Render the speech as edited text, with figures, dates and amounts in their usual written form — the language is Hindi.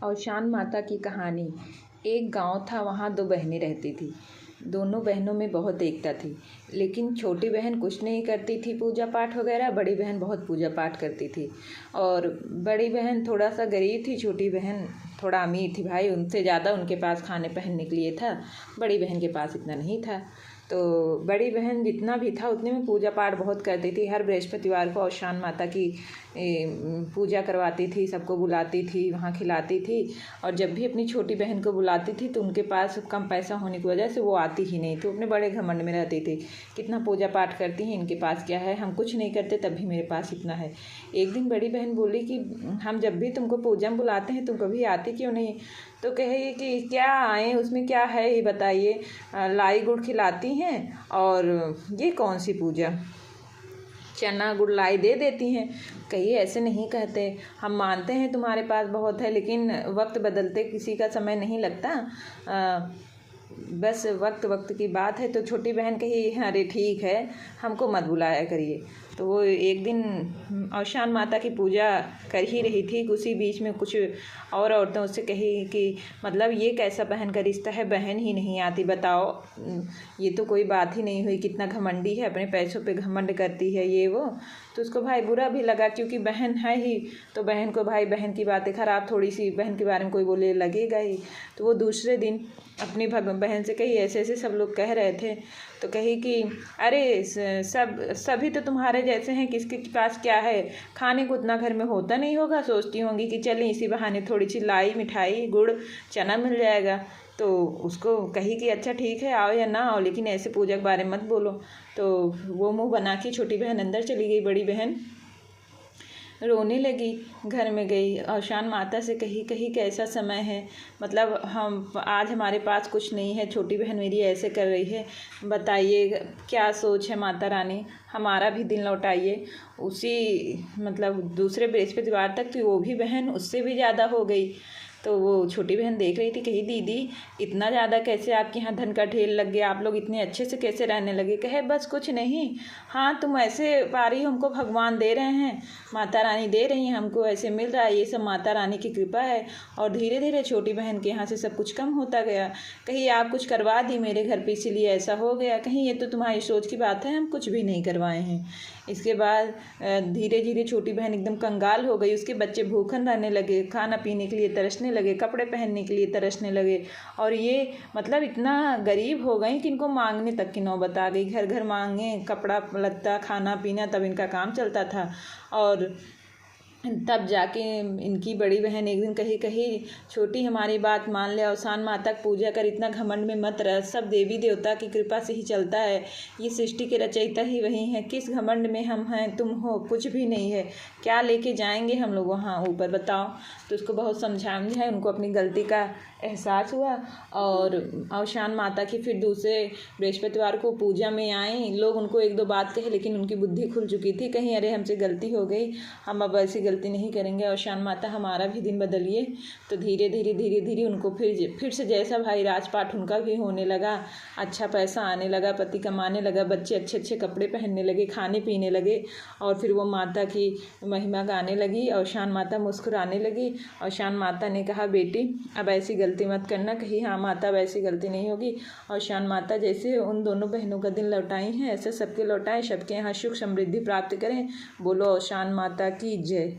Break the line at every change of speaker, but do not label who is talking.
औशान माता की कहानी। एक गांव था, वहाँ दो बहनें रहती थी। दोनों बहनों में बहुत एकता थी, लेकिन छोटी बहन कुछ नहीं करती थी पूजा पाठ वगैरह। बड़ी बहन बहुत पूजा पाठ करती थी। और बड़ी बहन थोड़ा सा गरीब थी, छोटी बहन थोड़ा अमीर थी। भाई उनसे ज़्यादा उनके पास खाने पहनने के लिए था, बड़ी बहन के पास इतना नहीं था। तो बड़ी बहन जितना भी था उतने में पूजा पाठ बहुत करती थी। हर बृहस्पतिवार को औशान माता की पूजा करवाती थी, सबको बुलाती थी, वहाँ खिलाती थी। और जब भी अपनी छोटी बहन को बुलाती थी तो उनके पास कम पैसा होने की वजह से वो आती ही नहीं थी। अपने बड़े घमंड में रहती थी, कितना पूजा पाठ करती हैं, इनके पास क्या है, हम कुछ नहीं करते तब भी मेरे पास इतना है। एक दिन बड़ी बहन बोली कि हम जब भी तुमको पूजा में बुलाते हैं तुम कभी आती क्यों नहीं। तो कहे कि क्या आए, उसमें क्या है ये बताइए। लाई गुड़ खिलाती हैं और ये कौन सी पूजा, चना गुड़ लाई दे देती हैं। कहिए ऐसे नहीं कहते, हम मानते हैं तुम्हारे पास बहुत है, लेकिन वक्त बदलते किसी का समय नहीं लगता। बस वक्त वक्त की बात है। तो छोटी बहन कही अरे ठीक है, हमको मत बुलाया करिए। तो वो एक दिन औशान माता की पूजा कर ही रही थी, उसी बीच में कुछ और औरतें उससे कही कि मतलब ये कैसा बहन का रिश्ता है, बहन ही नहीं आती, बताओ। ये तो कोई बात ही नहीं हुई, कितना घमंडी है, अपने पैसों पे घमंड करती है ये वो। तो उसको भाई बुरा भी लगा, क्योंकि बहन है ही तो बहन को भाई बहन की बातें खराब थोड़ी सी, बहन के बारे में कोई बोले लगेगा ही। तो वो दूसरे दिन अपनी बहन से कही ऐसे ऐसे सब लोग कह रहे थे। तो कही कि अरे सभी तो तुम्हारे जैसे हैं, किसके पास क्या है, खाने को उतना घर में होता नहीं होगा, सोचती होंगी कि चलें इसी बहाने थोड़ी सी लाई मिठाई गुड़ चना मिल जाएगा। तो उसको कही कि अच्छा ठीक है, आओ या ना आओ, लेकिन ऐसे पूजा के बारे में मत बोलो। तो वो मुंह बना के छोटी बहन अंदर चली गई। बड़ी बहन रोने लगी, घर में गई, औशान माता से कही कैसा समय है, मतलब हम आज हमारे पास कुछ नहीं है, छोटी बहन मेरी ऐसे कर रही है, बताइए क्या सोच है माता रानी, हमारा भी दिन लौटाइए। उसी मतलब दूसरे बृहस्पतिवार तक तो वो भी बहन उससे भी ज़्यादा हो गई। तो वो छोटी बहन देख रही थी, कही दीदी इतना ज़्यादा कैसे आपके यहाँ धन का ढेर लग गया, आप लोग इतने अच्छे से कैसे रहने लगे। कहे बस कुछ नहीं, हाँ तुम ऐसे पा रही हो, हमको भगवान दे रहे हैं, माता रानी दे रही हैं, हमको ऐसे मिल रहा है, ये सब माता रानी की कृपा है। और धीरे धीरे छोटी बहन के यहाँ से सब कुछ कम होता गया। कहीं आप कुछ करवा दी मेरे घर पे इसीलिए ऐसा हो गया, कहीं ये तो तुम्हारी सोच की बात है, हम कुछ भी नहीं करवाए हैं। इसके बाद धीरे धीरे छोटी बहन एकदम कंगाल हो गई, उसके बच्चे भूखन रहने लगे, खाना पीने के लिए तरसने लगे, कपड़े पहनने के लिए तरसने लगे। और ये मतलब इतना गरीब हो गई कि इनको मांगने तक की नौबत आ गई, घर घर मांगे, कपड़ा लत्ता खाना पीना, तब इनका काम चलता था। और तब जाके इनकी बड़ी बहन एक दिन कही छोटी हमारी बात मान ले, औशान माता की पूजा कर, इतना घमंड में मत रह, सब देवी देवता की कृपा से ही चलता है, ये सृष्टि के रचयिता ही वही हैं, किस घमंड में हम हैं, तुम हो कुछ भी नहीं है, क्या लेके जाएंगे हम लोग वहाँ ऊपर, बताओ। तो उसको बहुत समझाया, उनको अपनी गलती का एहसास हुआ। और औशान माता की फिर दूसरे बृहस्पतिवार को पूजा में आई लोग, उनको एक दो बात कहे, लेकिन उनकी बुद्धि खुल चुकी थी, कहीं अरे हमसे गलती हो गई, हम अब ऐसी गलती नहीं करेंगे, औशान माता हमारा भी दिन बदलिए। तो धीरे धीरे उनको फिर से जैसा भाई राजपाट उनका भी होने लगा, अच्छा पैसा आने लगा, पति कमाने लगा, बच्चे अच्छे अच्छे कपड़े पहनने लगे, खाने पीने लगे। और फिर वो माता की महिमा गाने लगी, औशान माता मुस्कुराने लगी। औशान माता ने कहा बेटी अब ऐसी गलती मत करना। कही हाँ माता वैसी गलती नहीं होगी। औशान माता जैसे उन दोनों बहनों का दिन लौटाई हैं, ऐसे सबके लौटाएं, सबके यहाँ सुख समृद्धि प्राप्त करें। बोलो औशान माता की जय।